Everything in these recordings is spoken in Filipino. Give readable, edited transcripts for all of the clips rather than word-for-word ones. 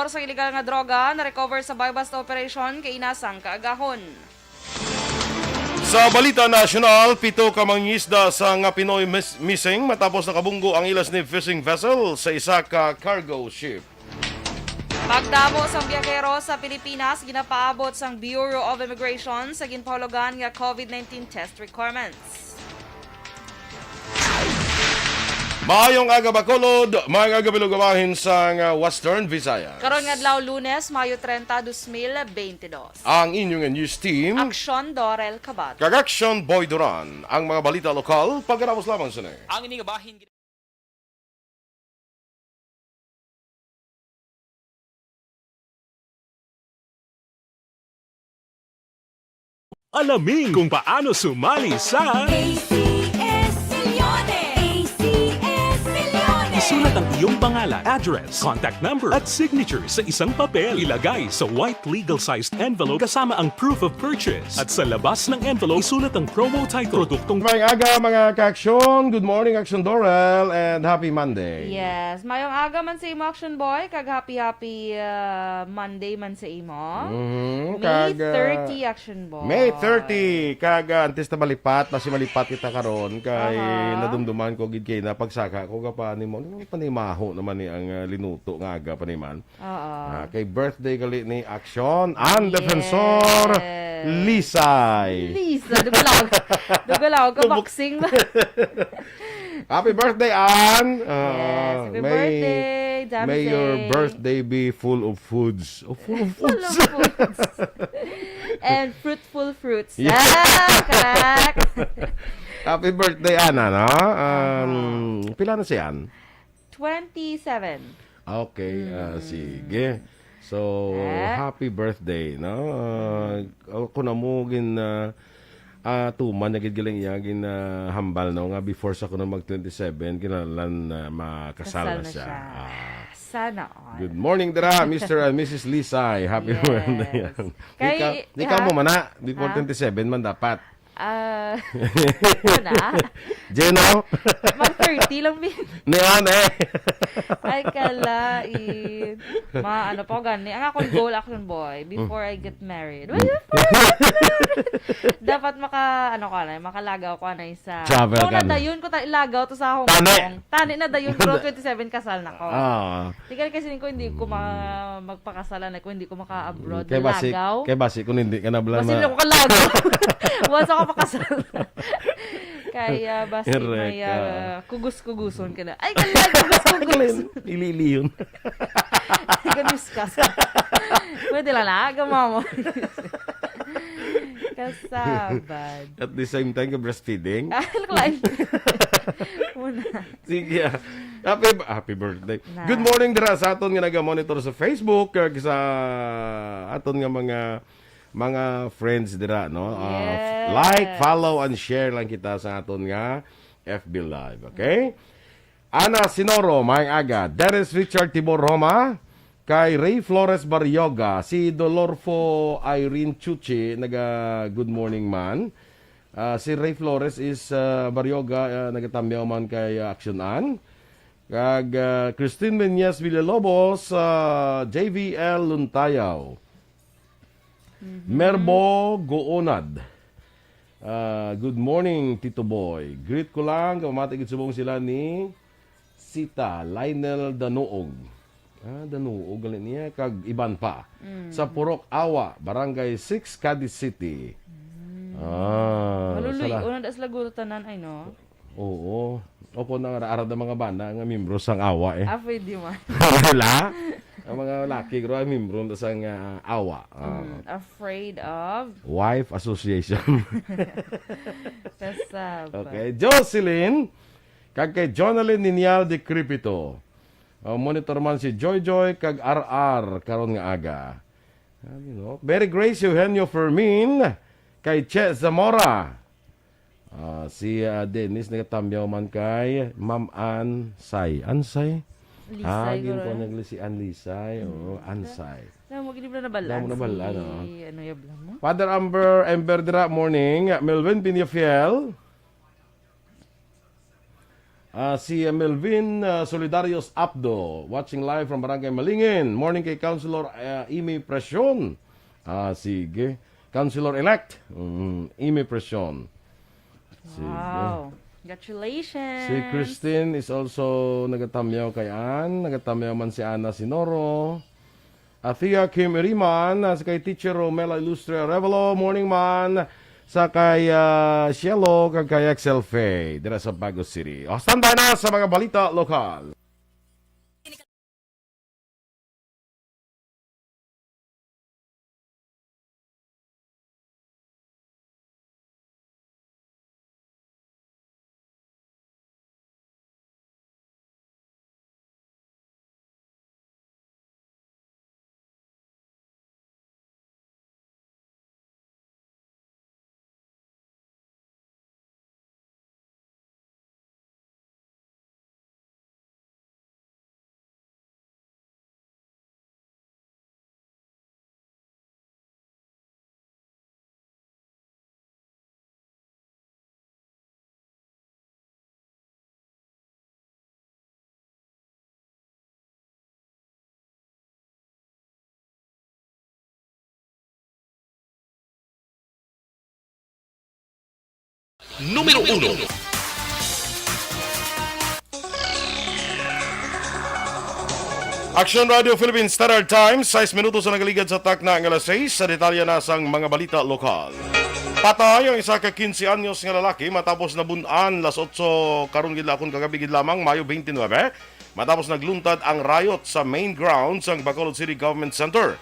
porsyador sa iligal nga droga na recover sa buy-bust operation kay inasang kaagahon. Sa balita nasyonal, 7 ka mangingisda sa nga Pinoy missing matapos nakabunggo ang ilas ni fishing vessel sa isa ka cargo ship. Pagdamo sang biyahero sa Pilipinas ginapaabot sang Bureau of Immigration sa ginpahulugan nga COVID-19 test requirements. Maayong aga Bacolod, mga gabilugawahin sa Western Visayas. Karon nga adlaw Lunes, Mayo 30, 2022. Ang inyong news team, Aksyon, Dorel, Cabatu. Aksyon Boy Duran. Ang mga balita lokal, pagkarapos lamang sa Ang inigabahin Alamin kung paano sumali sa ACS Milyones! ACS Milyones! isulat ang iyong pangalan, address, contact number at signature sa isang papel. Ilagay sa white legal-sized envelope kasama ang proof of purchase. At sa labas ng envelope, isulat ang promo title, produktong Mayang aga mga ka-aksyon. Good morning, Aksyon Dorel, and happy Monday. Yes, mayong aga man sa imo Action Boy, kag happy Monday man sa imo. May 30 Action Boy. May 30 kaga antes na malipat, basi malipat kita karon kay nadumduman ko gid kay na pagsaka ko pa ni mo panimaho naman ni ang linuto nga aga pa ni man. Kay birthday gali ni Aksyon ang defensor Lisay. Lisa, dugalaw ka boxing ba? Happy birthday, Ann! Yes, happy birthday, Damsey. May your birthday be full of foods. Oh, full of foods. Full of foods. And fruitful fruits. Yeah. Correct. Happy birthday, Anna, no? Pila na si Ann? 27. Okay, sige. So, happy birthday, no? Kung na mo tuman na gigaling niya hambal no nga before sa kuno mag 27 kinalan makasal na siya. Sana all. Good morning dira Mr. and Mrs. Lisay. Happy birthday. Di ka mo mana before 27 man dapat. Na? Jeno? Mag 30 lang bin. Neon Ay kalain. Ano po gani. Ang akong goal Action Boy before I get married. Dapat makalagaw ko na sa travel kung ka na. nadayon ko ilagaw to sa Hong Kong. Tani na dayon ko 27 kasal na ko. Tingnan kasi ko hindi ko magpakasalan ako hindi ko maka-abroad lagaw. Kay basi kung hindi ka na bala. Basi ko kalagaw. Once ako pakasal. Kaya basi may kugus-kuguson ka na. Ay kugus-kugus. Ilili yun. Ganuskas. Pwede lang na agama mo. Kasabad. At the same time, breastfeeding. Lain. Muna. Sige. Happy birthday. Good morning dira sa aton nga naga-monitor sa Facebook kag sa aton nga mga friends dira no. Yes. Like, follow and share lang kita sa aton nga FB Live, okay? Ana Sinoro, maayong aga. Dennis Richard Tibor Roma. Kay Ray Flores Baryoga, si Dolorfo Irene Chuchi, good morning man. Si Ray Flores is Baryoga, nagatambyaw man kay Aksyonan. Kag Christine Menyes Villalobos, JVL Luntayaw. Merbo Goonad. Good morning, Tito Boy. Greet ko lang, kamatigit subong sila ni Sita Lionel Danuog. Danuog galing niya kag iban pa. Sa Purok Awa, Barangay 6, Cadiz City. Maluloy, una das laguro tanan ay no. Oo. Opo na arad ang mga banda nga membro sang Awa eh. Pwede man. Wala. Ang mga laki gro ay membro sang Awa. Afraid of Wife Association. Kasabad. Okay, Jocelyn kag kay Jonalyn Ninial de Cripito. Monitor man si Joy Joy kag RR karon nga aga. Very Grace Eugenio Fermin kay Che Zamora. Si Dennis nagatambyaw man kay Ma'am Ansay. Ansay? Lisay ko naglisi Lisay. Ansay. Mo gid na balan. Mo na balan, no? Ano yabla mo? Father Ember dira morning. Melvin Pinafiel. Si Melvin Solidarios Abdo, watching live from Barangay Malingin. Morning kay Councilor Amy Presyon. Sige. Councilor-elect, Amy Presyon. Sige. Wow. Congratulations. Si Christine is also nagatamyaw kay Ann. Nagatamyaw man si Ana Sinoro. Athea Kim Iriman. Sa kay Teacher Romela Illustre Revelo. Morning man. Sa kay Cielo. Kag kay Excel Faye. Dira sa Bago City. O, standby na sa mga balita lokal. Numero 1. Aksyon Radio Philippines Standard Time, 6 minutos na nagaligad sa takna ng alas 6 sa detalya na sang mga balita lokal. Patay ang isa ka 15 anyos nga lalaki matapos nabunan las 8 karon gid akon kagabi gid lamang Mayo 29 matapos nagluntad ang riot sa main grounds ng Bacolod City Government Center.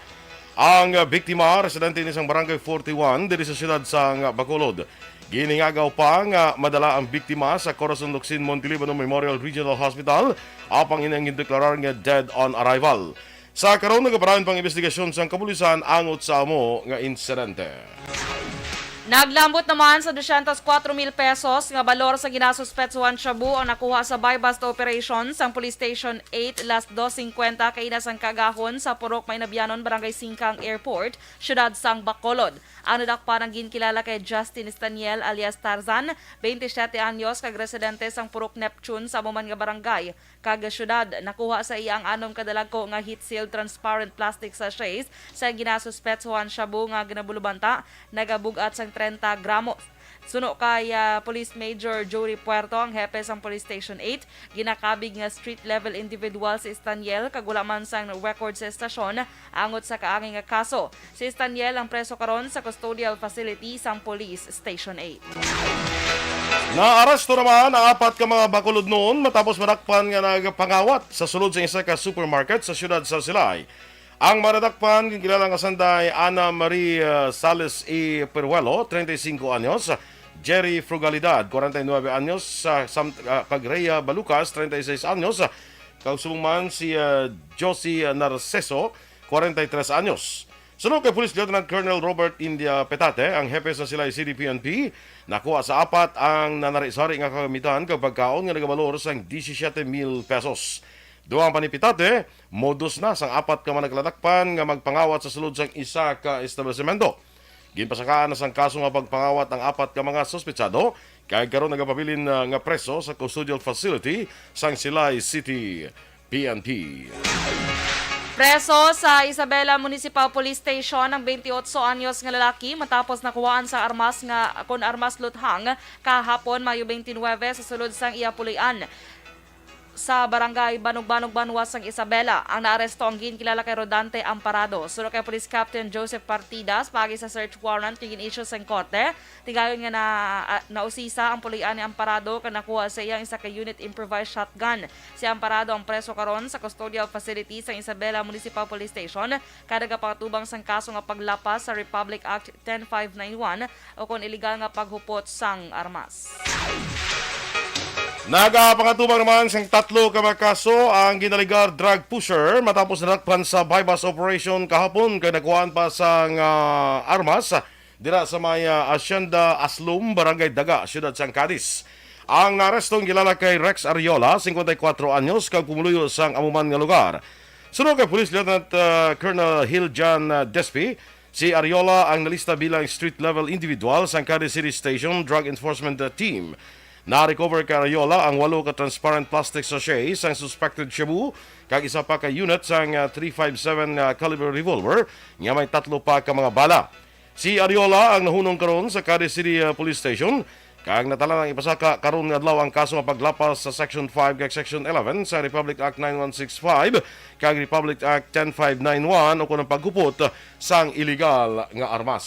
Ang biktima residente ni isang barangay 41 diri sa siyudad sang Bacolod. Giningagaw pa nga madala ang biktima sa Corazon Locsin Montelibano Memorial Regional Hospital apang inang deklarar nga dead on arrival. Sa karon nagaparayon pang investigasyon sa kapulisan angot sa amo nga insidente. Naglambot naman sa 204,000 pesos nga balor sa ginasuspetsuhan shabu ang nakuha sa buy-bust operation sa Police Station 8 last 2:50 kaina sang kagahon sa Purok Maynabianon, Barangay Singkang Airport, siyudad sang Bacolod. Ang nadakpan ang ginkilala kay Justin Estaniel alias Tarzan, 27 anyos, kag residente sang Purok Neptune sa amuman nga barangay. Kag siyudad, nakuha sa iyang anom kadalagko nga heat-sealed transparent plastic sachets sa ginasuspetsuhan shabu nga ginabulubanta, nagabugat sang 30 gramos. Suno kay Police Major Jory Puerto, ang hepe sang Police Station 8, ginakabig nga street-level individual si Estaniel kag wala man sang record sa estasyon angot sa kaanging nga kaso. Si Estaniel ang preso karon sa custodial facility sang Police Station 8. Naaresto naman ang 4 ka mga Bacolod noon matapos madakpan nga nagpangawat sa sulod sa isa ka supermarket sa siyudad sa Silay. Ang maradakpan, kilala nga sanday Ana Marie Sales E. Peruelo, 35 anyos, Jerry Frugalidad, 49 anyos, kag Rhea Balucas, 36 anyos, kag sumungman si Josie Narceso, 43 anyos. Sunod kay Police Lieutenant Colonel Robert India Petate, ang hepe sa Silay CDPNP, nakuha sa 4 ang nanari-sari nga kagamitan kag pagkaon nga nagabalor sang 17,000 pesos. Duang panipitate, modus na sang 4 ka managladakpan nga magpangawat sa sulod sang isa ka establishmento. Ginpasakaan na sang kaso nga pagpangawat ang 4 ka mga suspetsado, kay karon nagapabilin nga preso sa custodial facility sang Silay City PNP. Preso sa Isabela Municipal Police Station ang 28 anyos nga lalaki matapos nakuhaan sa armas luthang kahapon Mayo 29 sa sulod sang Iapulian sa barangay Banog-Banog Banwas sang Isabela. Ang naaresto ang ginkilala kay Rodante Amparado. Sunod kay Police Captain Joseph Partidas pagi sa search warrant tingin issue sa korte. Tigayon nga nausisa ang pulian ni Amparado kag nakuha sa iyang isa ka unit improvised shotgun. Si Amparado ang preso karon sa custodial facility sa Isabela Municipal Police Station kada pakatubang sang kaso nga paglapas sa Republic Act 10591 o kon illegal nga paghupot sang armas. Nagapangatubang naman sang 3 ka mga kaso ang ginaligar drug pusher matapos nadakpan sa buy-bust operation kahapon kay nakuhaan pa sang armas dira sa may Hacienda Aslum, Barangay Daga, siyudad sang Cadiz. Ang narestong gilala kay Rex Ariola, 54 anyos, kag pumuluyo sang amuman nga lugar. Sunod kay Police Lieutenant Colonel Hiljan Despi, si Ariola ang nalista bilang street-level individual sang Cadiz City Station Drug Enforcement Team. Na-recover kay Ariola ang 8 ka transparent plastic sachets ang suspected shabu kag isa pa ka unit sang 357 caliber revolver nga may 3 pa ka mga bala. Si Ariola ang nahunong karon sa Cadiz City Police Station kag natalanang ipasaka karon nga adlaw ang kaso nga paglapas sa Section 5 kag Section 11 sa Republic Act 9165 kag Republic Act 10591 o kunang paghupot sang illegal nga armas.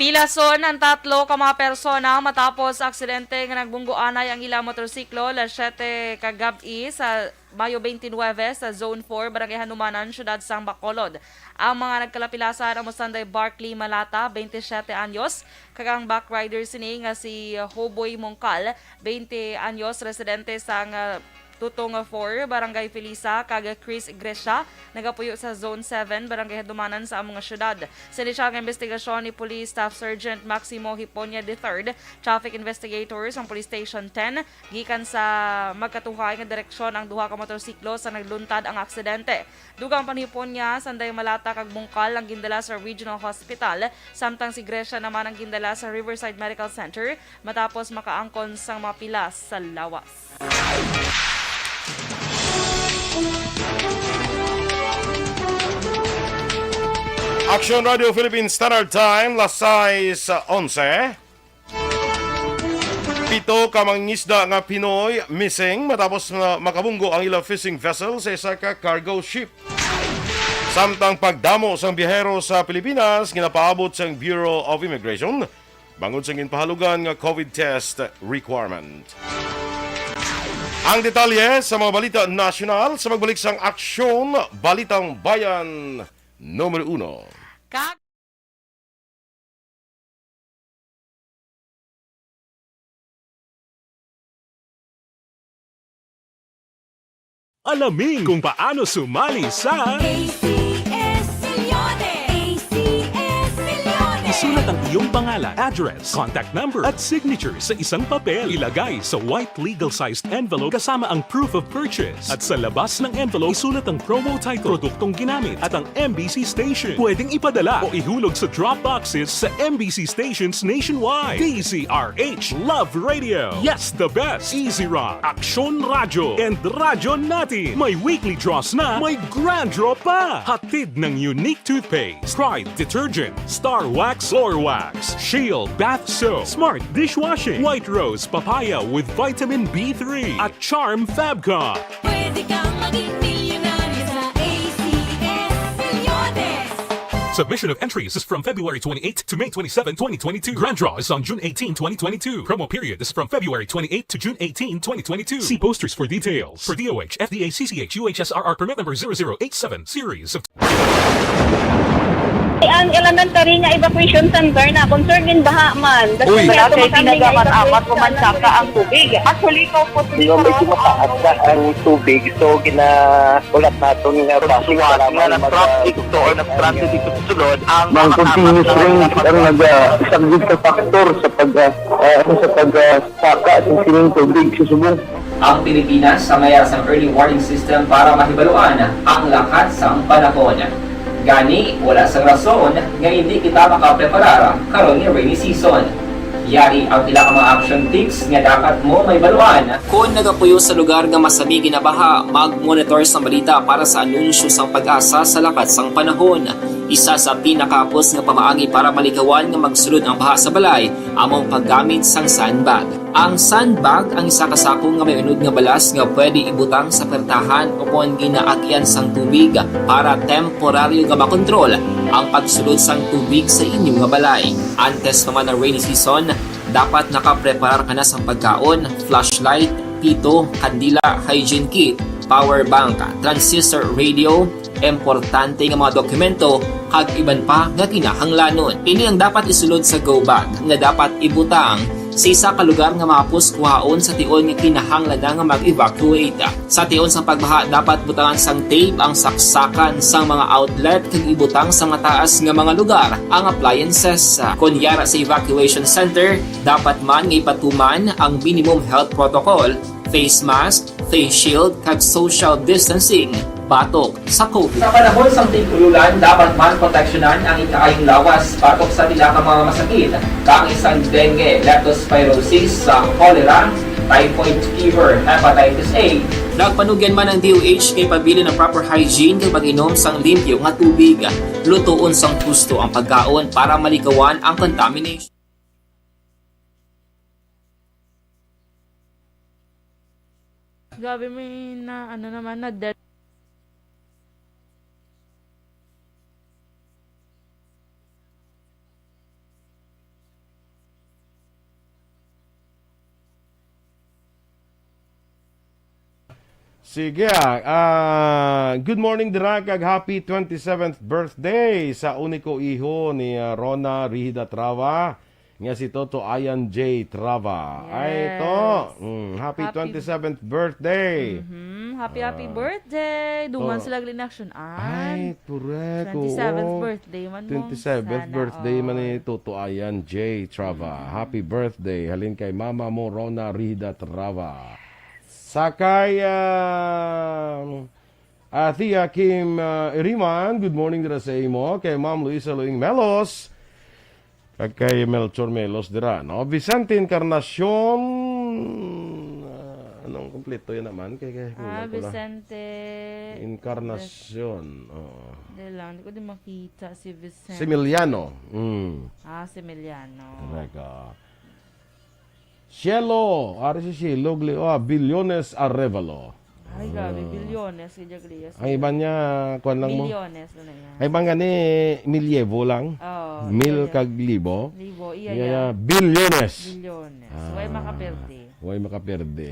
Pilason ang 3 ka mga persona matapos aksidente nga nagbunggoanay ang ilang motorsiklo las 7 kagabi sa Mayo 29 sa Zone 4, Barangay Hanumanan, Syudad sang Bacolod. Ang mga nagkalapilasan ang Mosanday Barkley Malata, 27 anyos, kagang backrider sini nga si Hoboy Mongkal, 20 anyos, residente sang Tutong 4, Barangay Felisa, kag Chris Igresia, nagapuyo sa Zone 7, Barangay Hadumanan sa among syudad. Sa inisyal nga investigasyon ni Police Staff Sergeant Maximo Hiponya III, traffic investigators ang Police Station 10, gikan sa magkatuhay nga direksyon ang duha ka motorsiklo sa nagluntad ang aksidente. Dugang panhiponya, sanday Malata kag Bungkal ang gindala sa Regional Hospital, samtang si Igresia naman ang gindala sa Riverside Medical Center matapos makaangkon sang mga pilas sa lawas. Aksyon Radio Philippines Standard Time, las 6:11. 7 ka mangingisda nga Pinoy missing matapos makabunggo ang ilang fishing vessel sa isa ka cargo ship. Samtang pagdamo sang biyahero sa Pilipinas ginapaabot sang Bureau of Immigration bangod sa ginpahalugan nga COVID test requirement. Ang detalye sa mga balita nasyonal sa magbalik sang Aksyon, Balitang Bayan, Numero 1. Alamin kung paano sumali sa isulat ang iyong pangalan, address, contact number at signature sa isang papel. Ilagay sa white legal-sized envelope kasama ang proof of purchase. At sa labas ng envelope, isulat ang promo title, produktong ginamit at ang MBC station. Pwedeng ipadala o ihulog sa drop boxes sa MBC stations nationwide. DZRH Love Radio. Yes, the best. Easy Rock, Aksyon Radio, and Radyo Natin. May weekly draws na, may grand draw pa. Hatid ng unique toothpaste, Pride Detergent, Star Wax Floor Wax, Shield Bath Soap, Smart Dishwashing, White Rose Papaya with Vitamin B3 at Charm Fabcon. Pwede kang maging milyonaryo sa ACS Milyones. Submission of entries is from February 28 to May 27, 2022. Grand draw is on June 18, 2022. Promo period is from February 28 to June 18, 2022. See posters for details. For DOH, FDA, CCH, UHSRR permit number 0087 series of... Ang elementary nga evacuation center na concern in baha man. Uy, kaya pinagamat-amat kumansaka ang tubig. Actually, ko po Hindi mo medyo mataas na ang tubig. So, ulat natin nga basuhan nga ng traffic to or ng-traffic dito sa sulod. Ang continuous ring ang isang good factor sa pagsaka at sining tubig sa subong. Ang Pilipinas sa mayas ng early warning system para mahibaluan ang lakas ng panahon. Gani, wala sang rason nga hindi kita makapreparar karon ni rainy season. Yari ang pila ka mga action tips nga dapat mo may baluan. Kung nagapuyo sa lugar nga masabi ginabaha, mag-monitor sa balita para sa anunsyo sang pag-asa sa lakas sang panahon. Isa sa pinakapos nga pamaagi para malikawan nga magsulod ang baha sa balay, among paggamit sang sandbag. Ang sandbag ang isa kasakong nga may unod nga balas nga pwede ibutang sa pertahan o kung ginaagyan sang tubig para temporaryo nga makontrol ang pagsulod sang tubig sa inyong nga balay. Antes naman ng rainy season, dapat nakapreparar ka na sang pagkaon, flashlight, pito, kandila, hygiene kit, power bank, transistor radio, importante nga mga dokumento kag iban pa nga kinahanglanon. Ini ang dapat isulod sa go bag nga dapat ibutang sa isa ka lugar nga mapus kuhaon sa tion nga kinahanglan nga mag-evacuate. Sa tion sang pagbaha dapat butangan sang tape ang saksakan sang mga outlet kag ibutang sa mataas nga mga lugar ang appliances. Kunyara sa evacuation center, dapat man nga ipatuman ang minimum health protocol, face mask, face shield kag social distancing. batok sa COVID. Sa panahon sa tig-ululan, dapat man proteksyonan ang ikaayong lawas patok sa nila ka mga masakit. Kang isang dengue, leptospirosis, sa cholera, typhoid fever, hepatitis A. Nagpanugyan man ang DOH kay pabili ng proper hygiene kay pag-inom sang limpyo nga tubig. Lutuon sang gusto ang pagkaon para malikawan ang contamination. Gabi may na ano naman na dead. Sige, good morning dira kag happy 27th birthday sa uniko iho ni Rona Rihida Trava nga si Toto Ayan J. Trava. Ay Yes. to, happy 27th birthday. Happy birthday. Duman sila glinaksyunan. Ay, correct. 27th oo. birthday man mo. 27th Sana birthday all. man ni Toto Ayan J. Trava. Happy birthday. Halin kay mama mo, Rona Rihida Trava. Sakay Tia Kim Iriman, good morning dira sa imo. Kay Ma'am Luisa Luing Melos. Kag kay Melchor Melos dira. No? Vicente Encarnacion. Anong kompleto yun naman? Kay Vicente. Encarnacion. Oh. Hindi lang, hindi ko din makita si Vicente. Similiano. Si Emiliano. Correct. Cielo, ari si Cielo, Bilyones Arevalo. Ay, gabi, bilyones si Jagrias. Ang iba niya, kuwan lang mo. Milyones na yan. Ay bang gani, milyevo lang. Oh, Mil iya. kag libo. Libo, Iya, iya. bilyones. Bilyones. Way makaperde. Huwag makaperde.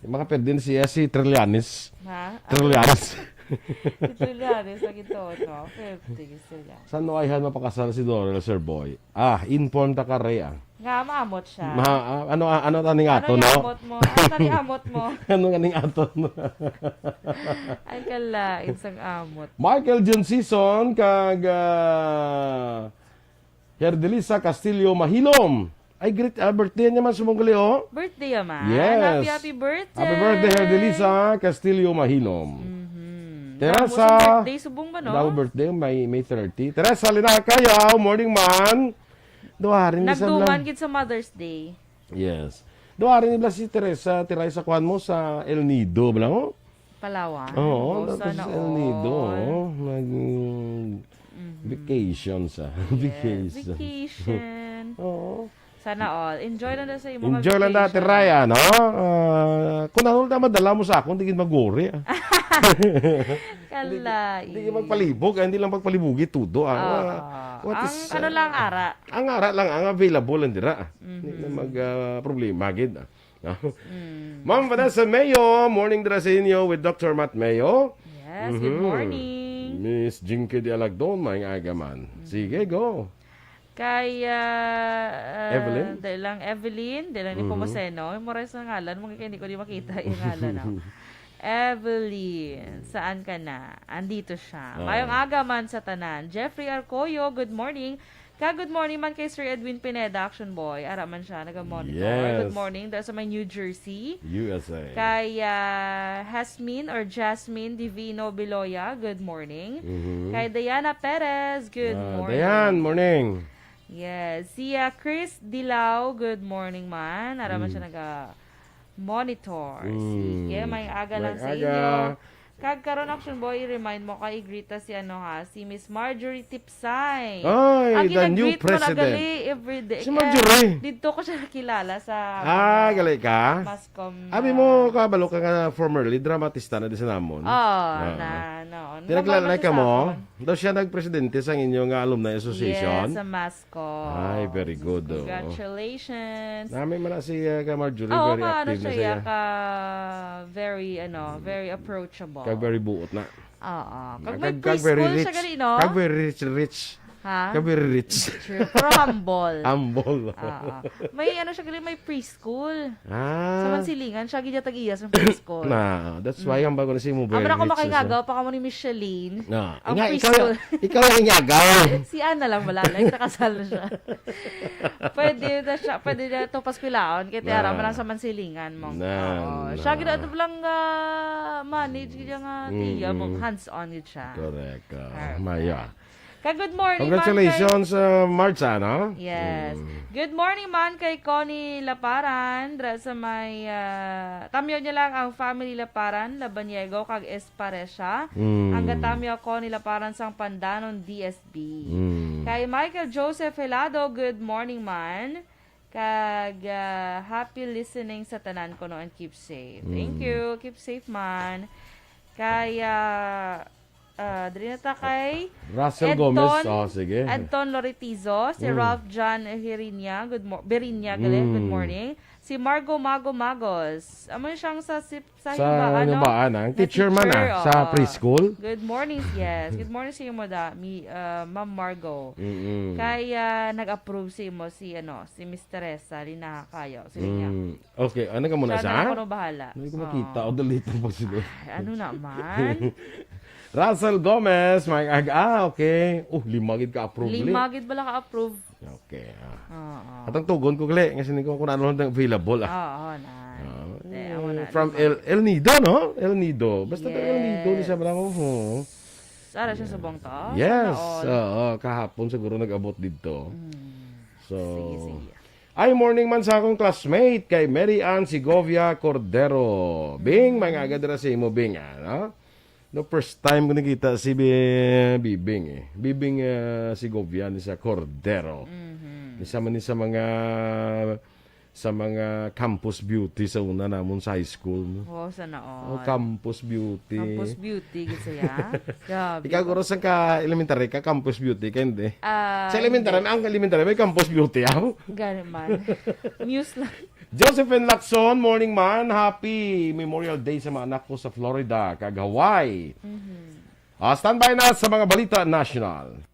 Makaperde na siya si Trillanes. Ha? Trillanes. Ito lang, sa gito. 50 sila. Saan no ay mapakasal si Dorel, Sir Boy? Inform ta ka rea. Nga, maamot siya. Ano taning ato, Ano no? amot mo? Ano tani amot mo? Ano kaning ato, no? Ay, kala, isang amot. Michael John Season kag Herdelisa Castillo Mahilom. Ay, great birthday niya man sumunggali, oh. Birthday yaman. Yes. Happy birthday. Happy birthday, Herdelisa Castillo Mahilom. Damo Teresa. siyang birthday, subong ba, no? Daw birthday, May 30. Teresa, lina kayo. Morning, man. Duharin ni Nagduman gid sa Mother's Day. Yes. Duharin nila si Teresa, tiray sa kwan mo sa El Nido. Bala mo? Palawan. Oo, sana tapos El Nido. all. Vacation sa. Yes, Vacation. vacation. Oo. Sana all. Enjoy lang na sa imo. Enjoy lang dati, Raya, no? Kung ano na madala mo sa akin, hindi ka mag-worry. Kalay. Hindi ka magpalibog, hindi lang pagpalibugi, tudo. What is, Ano lang ara? ang ara lang, ang available, hindi ra. Hindi na mag-problema, gid. Ma'am Vanessa Mayo, morning dira sa inyo with Dr. Matt Mayo. Yes, good morning. Miss Jinky de Alagdon, may agaman. Sige, go. Kay Evelyn? Dahil lang Evelyn, dahil lang ni Pomoseno. Yung mores na ngalan, hindi ko di makita yung ngalan. No? Evelyn, saan ka na? Andito siya. Ngayong aga man sa tanan. Jeffrey Arcoyo, good morning. Good morning man kay Sir Edwin Pineda, Aksyon Boy. Ara man siya, nag-monitor. Yes. Good morning. Dahil sa may New Jersey. USA. Kay Jasmine Divino Biloya, good morning. Kay Diana Perez, good morning. Dayan, morning. Yes. Si Chris Dilaw, good morning man. Araman siya nag-monitor. Sige, may aga lang sa inyo. Kagkaroon, Aksyon Boy, remind mo kay Grita si Miss Marjorie Tipsay. Ay, the new gina-greet mo na president. gali everyday. Si Marjorie. Dito ko siya nakilala sa Gali ka? Mascom. Abi mo, kabalo ka nga formerly, dramatista na di sa namon. Tinaglalay ka mo? Daw siya nagpresidente sa inyong alumni association? Yes, sa Mascom. Ay, very good. Congratulations. Namin man na si ka Marjorie, Oo, very active na siya. Very approachable. Kag very buot na. Oo. Kag Kag- may kag very preschool rich. siya gali, no? Kag very rich. Ha? Ka very rich. True. Pero humble. Humble. May ano siya, may preschool. Sa Ah. Mansilingan, siya gidya tag-iyas ng preschool. That's why ang bago na si mo very Amo na ako rich. makingagaw, pa kamo ni Micheline. Na. Ang Nga, preschool. ikaw ang inyagaw. Si Ana lang wala lang, nakasal na siya. Pwede na ito paskwilaon, kaya tiyara mo lang sa Mansilingan mo. Siya gina ito lang manage, gidya nga tiya mo, hands-on yun siya. Correct. Maya. Good morning, Congratulations, Marcha, no? Yes. Good morning man kay Connie Laparan. Dra sa may tamyo niya lang ang family Laparan, Labanyego kag Esparesya. Ang gatamyo Connie Laparan sang Pandanon DSB. Kay Michael Joseph Helado, good morning man. Kag happy listening sa tanan ko no and keep safe. Thank you. Keep safe man. Kay Drinata kay Russell Gomez. Sige. Anton Loretizo, si Ralph John Berinya, good morning. Si Margo Magos. Amo siyang sa Sa Hibaan, ang teacher man sa preschool. Good morning, yes. Good morning sa imo Ma'am Margo. Kay nag-approve si imo si Miss Teresa Lina kayo. Sila niya. Okay, ano ka muna Siya sa? na ako bahala. Hindi ko makita. O, dalitan pa sila. Ano naman? Russell Gomez, okay. Limagid ka approve. Limagid bala ka-approve. Okay. At ang tugon ko gali, kasi hindi ko kung ano lang available. From El Nido, no? El Nido. Basta El Nido, di sa bravo mo. Sara siya sa buong to? Yes. Kahapon siguro nag-abot dito. So, Sige. ay morning man sa akong classmate kay Mary Ann Segovia Cordero. Bing, mga agad na sa imo, Bing. No, first time ko nakita si Bibing eh. Bibing Segovia ni sa Cordero. Isa man ni sa mga campus beauty sa una namon sa high school. Sana Campus beauty. Campus beauty gitu ya. Grabe. Ikaw guro sa ka elementary ka campus beauty ka hindi. Sa elementary, ang elementary may campus beauty Ganun man. Muse lang. Josephine Lacson, morning man. Happy Memorial Day sa mga anak ko sa Florida, kag Hawaii. Standby na sa mga balita national.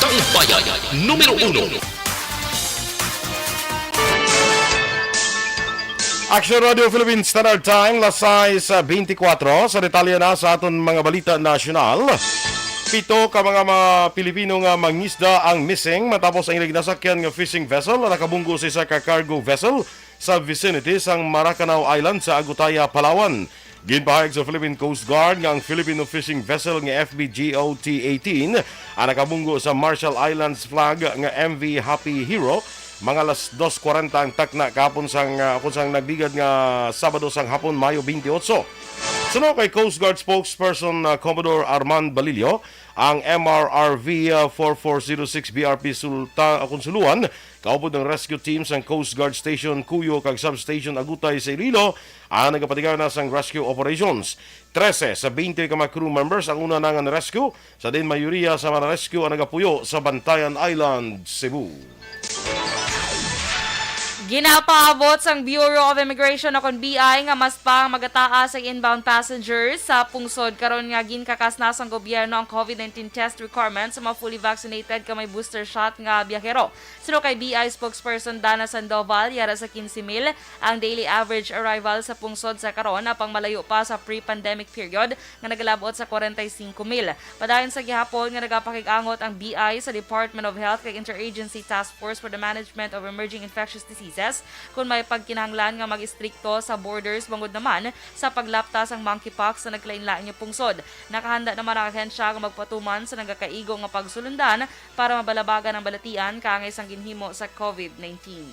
Balitang Bayan, Numero 1. Aksyon Radio Philippines Standard Time, las 6:24. Sa detalye na sa aton mga balita nasyonal. 7 ka mga Pilipino nga mangisda ang missing matapos ang ilig nasakyan nga fishing vessel na nakabunggo sa isa ka cargo vessel sa vicinity sang Maracanao Island sa Agutaya, Palawan. Ginpahayag sa Philippine Coast Guard nga ang Filipino fishing vessel nga FBGOT-18 ang nakabunggo sa Marshall Islands flag nga MV Happy Hero mga alas 2:40 ang takna kapon sang nagbigad nga Sabado sang hapon Mayo 28. Sunod kay Coast Guard spokesperson Commodore Armand Balillo, ang MRRV 4406 BRP Konsuluan kaupod ng rescue teams ng Coast Guard Station Cuyo kag Substation Agutay sa Iloilo ang nagapatigaw na sang rescue operations. 13 sa 20 ka mga crew members ang una na nga rescue sa din mayoriya sa mga rescue ang nagapuyo sa Bantayan Island, Cebu. Ginapaabot sang Bureau of Immigration o BI nga mas pang magataas ang inbound passengers sa pungsod karon nga ginkakas na sang gobyerno ang COVID-19 test requirements sa mga fully vaccinated ka may booster shot nga biyahero. Sino kay BI spokesperson Dana Sandoval yara sa 15,000 ang daily average arrival sa pungsod sa karon apang malayo pa sa pre-pandemic period nga nagalabot sa 45,000. Padayon sa gihapon nga nagapakig-angot ang BI sa Department of Health kay Interagency Task Force for the Management of Emerging Infectious Diseases kung may pagkinahanglan nga mag-istrikto sa borders bangod naman sa paglaptas ang monkeypox sa naglain-lain nga pungsod. Nakahanda naman ang ahensya nga magpatuman sa nagakaigo nga pagsulundan para mabalabagan ang balatian kaangay sang ginhimo sa COVID-19.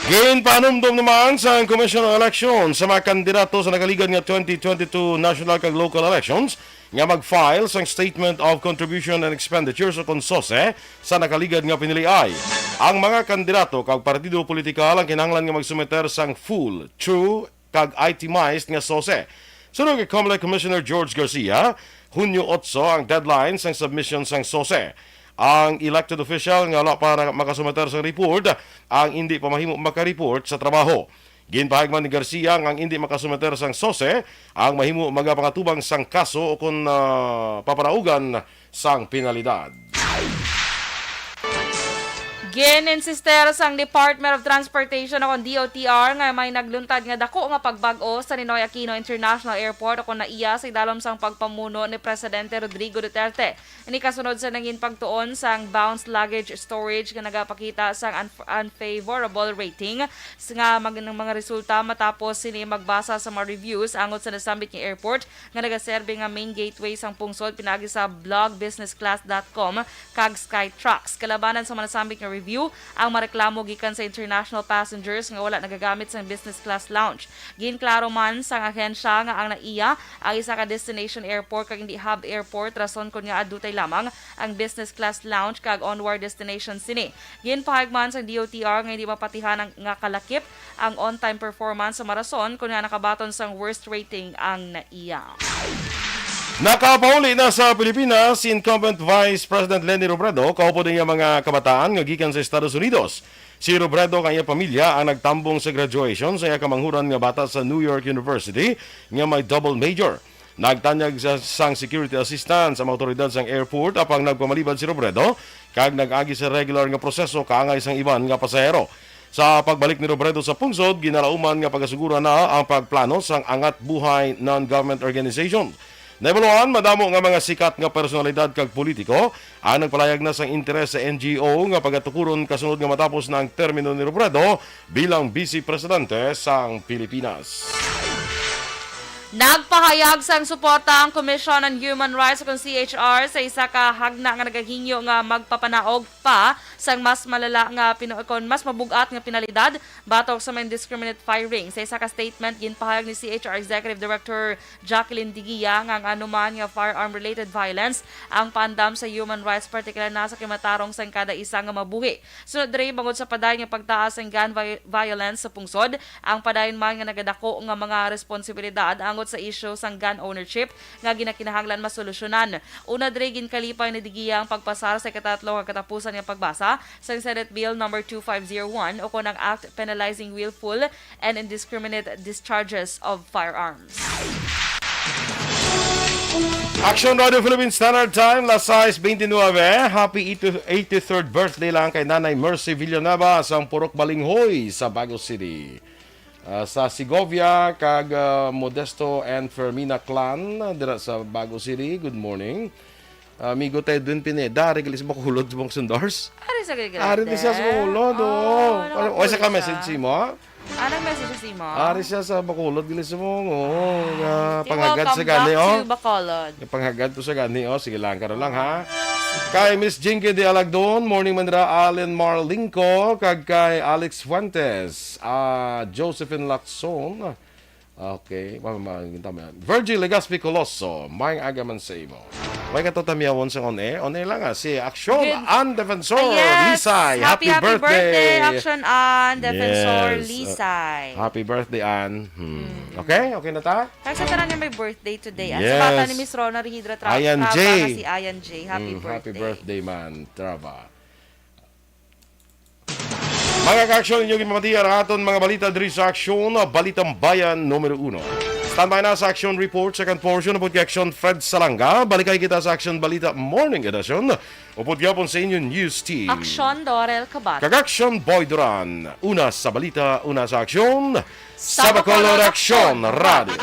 Ginpanumdum naman sa Commission on Elections sa mga kandidato sa nakaligad nga 2022 national kag local elections nga mag-file sang Statement of Contribution and Expenditures o KONSOSE sa nakaligad nga piniliay. Ang mga kandidato kag partido politikal ang kinahanglan nga magsumeter sang full, true kag itemized nga SOSE. Sunod kay COMELEC Commissioner George Garcia, Hunyo 8 ang deadline sang submission sang SOSE. Ang elected official nga wala para makasumeter sa report ang hindi pa mahimo makareport sa trabaho. Ginpahayag man ni Garcia ang hindi makasumeter sang SOSE ang mahimo magapangatubang sang kaso o kung paparaugan sang penalidad. Gininsister sang Department of Transportation o DOTR nga may nagluntad nga dako nga pagbag-o sa Ninoy Aquino International Airport o naiya sa idalom sang pagpamuno ni Presidente Rodrigo Duterte. Ini kasunod sa nangin pagtuon sang bounced luggage storage nga nagapakita sang unfavorable rating nga mga resulta matapos sini magbasa sa mga reviews angot sa nasambit nga airport nga nagaserbe nga main gateway sang pungsod pinagi sa blogbusinessclass.com kag Skytrax. Kalabanan sa nasambit nga review ang mareklamo gikan sa international passengers nga wala nagagamit sa business class lounge. Ginklaro man sang ahensya nga ang naiya ang isa ka destination airport kag hindi hub airport rason kun nga adutay lamang ang business class lounge kag onward destination sini. Ginpahayag man sang DOTR nga hindi mapatihan nga kalakip ang on-time performance sa marason kun nga nakabaton sang worst rating ang naiya. Nakapauli na sa Pilipinas si incumbent Vice President Leni Robredo kaupo niya mga kabataan nga gikan sa Estados Unidos. Si Robredo kanya pamilya ang nagtambong sa graduation sa iya kamanghuran nga bata sa New York University nga may double major. Nagtanyag sang security assistance ang autoridad sang airport apang nagpamalibad si Robredo kag nag-agi sa regular nga proseso kaangay sang iban nga pasahero. Sa pagbalik ni Robredo sa pungsod, ginalauman nga pagasugura na ang pagplano sang Angat Buhay non-government organization. Naibaluan, madamo nga mga sikat nga personalidad kag politiko ang nagpalayag na sang interes sa NGO nga pagatukuron kasunod nga matapos na ang termino ni Robredo bilang Vice Presidente sang Pilipinas. Nagpahayag sang suporta ang Commission on Human Rights o CHR sa isa ka hagna nga nagahingyo nga magpapanaog pa sang mas malala nga mas mabugat nga penalidad batok sa may indiscriminate firing. Sa isa ka statement ginpahayag ni CHR Executive Director Jacqueline Digia nga ang anuman nga firearm related violence ang pandam sa human rights partikular na sa kimatarong sang kada isa nga mabuhi. Sunod diri bangod sa padayon nga pagtaas sang gun violence sa pungsod, ang padayon man nga nagadako nga mga responsibilidad angot sa issue sang gun ownership nga ginakinahanglan masolusyonan. Una diri ginkalipay ni Digia ang pagpasar sa ikatatlo nga katapusan nga pagbasa sa Senate Bill No. 2501 o kunang Act Penalizing Willful and Indiscriminate Discharges of Firearms. Aksyon Radio Philippine Standard Time, las 6:29. Happy 83rd birthday lang kay Nanay Mercy Villanueva sa Purok Balinghoy sa Baguio City. Sa Segovia, kag Modesto and Fermina clan dira sa Baguio City. Good morning. Amigo tayo dun Pineda, regalis mo kulod sa mong sundars. Ari sa gagawin. Ari di siya sa kulod, o. O sa ka message mo, ha? Anong message si mo? Ari siya sa Bacolod, gilis mo. Nga, Okay, panghagad sa welcome gani, back oh. to Bacolod. Yung panghagad to sa gani, oh. Sige lang, karon lang, ha. Kay Miss Jinky de Alagdon, Morning Manila, Allen Marlinco, kag kay Alex Fuentes, Josephine Lacson, okay, Virgil Legaspi Colosso, Mayang Agaman sa imo. May katotamiyawon sa on air lang, ha. Si Aksyon, An Defensor, Lisay, happy birthday. Action on Defensor Yes. Lisay. Happy birthday, Ann. Okay na ta? Kasi sa tanan niya may birthday today. Sa Yes. bata ni Miss Rona Rihidra Ayan, Traba Jay. na si Ayan J. Happy birthday. Happy birthday, man. Trava. Mga ka-aksyon, inyong imamatiya ang aton mga balita diri sa aksyon, Balitang Bayan, numero 1. Standby na sa action report, second portion, upod kay Aksyon Fred Salanga. Balikay kita sa action balita morning edition. Upod yapon sa inyong news team. Aksyon Dorel Cabatu. Kag-aksyon Boy Duran. Una sa balita, una sa aksyon. Sa Bacolod Aksyon Radio.